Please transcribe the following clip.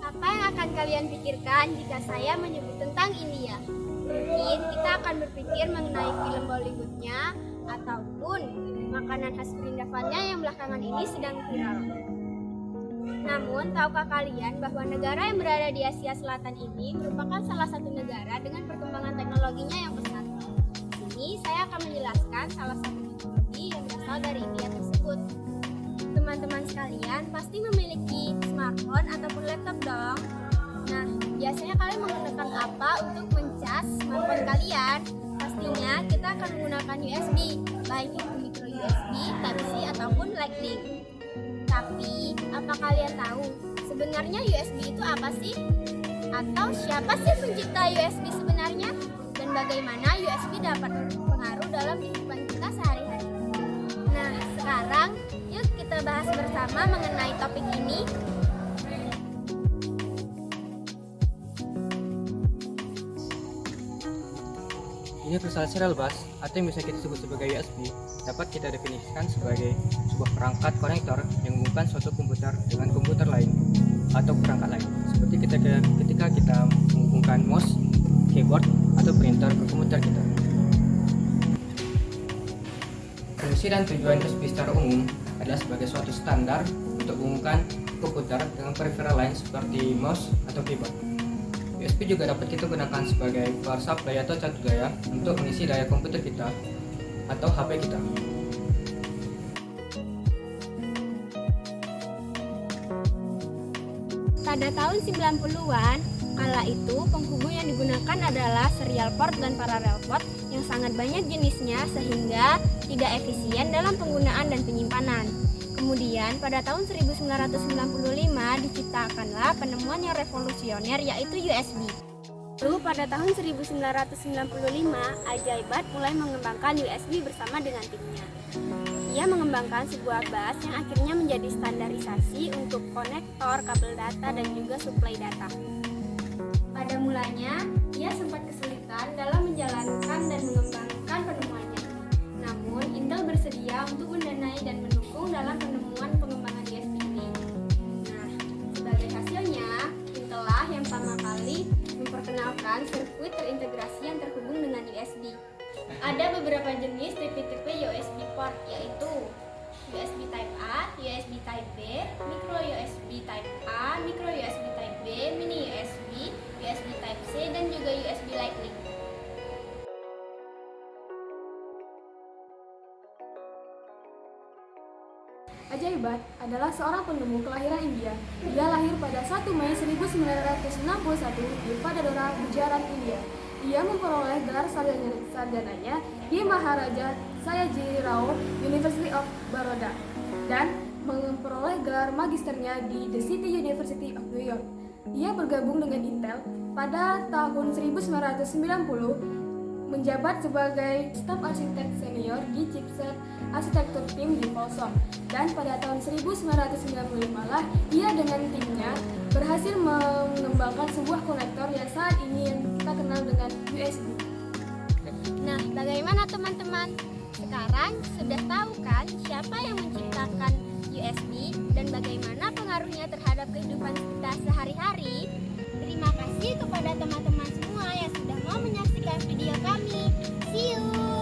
Apa yang akan kalian pikirkan jika saya menyebut tentang India? Mungkin kita akan berpikir mengenai film Bollywoodnya ataupun makanan khas perindavannya yang belakangan ini sedang viral. Namun, tahukah kalian bahwa negara yang berada di Asia Selatan ini merupakan salah satu negara dengan perkembangan teknologinya yang pesat? Di sini saya akan menjelaskan salah satu teknologi yang berasal dari India tersebut. Teman-teman sekalian pasti memiliki smartphone ataupun laptop dong. Nah, biasanya kalian menggunakan apa untuk mencas smartphone kalian? Pastinya kita akan menggunakan USB, baik itu micro USB, Type-C ataupun Lightning. Tapi, apa kalian tahu sebenarnya USB itu apa sih? Atau siapa sih pencipta USB sebenarnya? Dan bagaimana USB dapat berpengaruh dalam kehidupan kita sehari-hari? Nah, sekarang yuk kita bahas bersama mengenai topik ini. Universal Serial Bus atau yang bisa kita sebut sebagai USB dapat kita definisikan sebagai sebuah perangkat konektor yang menghubungkan suatu komputer dengan komputer lain atau perangkat lain. Seperti ketika kita menghubungkan mouse, keyboard, atau printer ke komputer kita. Fungsi dan tujuan USB secara umum adalah sebagai suatu standar untuk menghubungkan komputer dengan peripheral lain seperti mouse atau keyboard. USB juga dapat kita gunakan sebagai power supply atau catu daya untuk mengisi daya komputer kita atau HP kita. Pada tahun 90-an, kala itu penghubung yang digunakan adalah serial port dan parallel port yang sangat banyak jenisnya sehingga tidak efisien dalam penggunaan dan penyimpanan. Kemudian pada tahun 1995 diciptakanlah penemuan yang revolusioner yaitu USB. Lalu pada tahun 1995 Ajaibat mulai mengembangkan USB bersama dengan timnya. Ia mengembangkan sebuah bus yang akhirnya menjadi standarisasi untuk konektor, kabel data, dan juga suplai data. Pada mulanya, ia sempat kesulitan dalam menjalankan dan mengembangkan penemuannya. Namun, Intel bersedia untuk mendanai dan mendukung dalam penemuan pengembangan USB ini. Nah, sebagai hasilnya, Intel lah yang pertama kali memperkenalkan sirkuit terintegrasi yang terhubung dengan USB. Ada beberapa jenis tipe-tipe USB port, yaitu USB Type A, USB Type B, Micro USB Type A, Micro USB Type B, Mini USB, USB Type C, dan juga USB Lightning. Ajaibat adalah seorang penemu kelahiran India. Dia lahir pada 1 Mei 1961 di Vadodara, Gujarat, India. Ia memperoleh gelar sarjananya di Maharaja Sayajirao Rao University of Baroda dan memperoleh gelar magisternya di The City University of New York. Ia bergabung dengan Intel pada tahun 1990, menjabat sebagai staf arsitek senior di chipset arsitektur tim di Folsom, dan pada tahun 1995 lah ia dengan timnya berhasil mengembangkan sebuah konektor yang saat ini yang kita kenal dengan USB. Nah, bagaimana teman-teman? Sekarang sudah tahu kan siapa yang menciptakan USB dan bagaimana pengaruhnya terhadap kehidupan kita sehari-hari? Terima kasih kepada teman-teman semua yang sudah mau menyaksikan video kami. See you!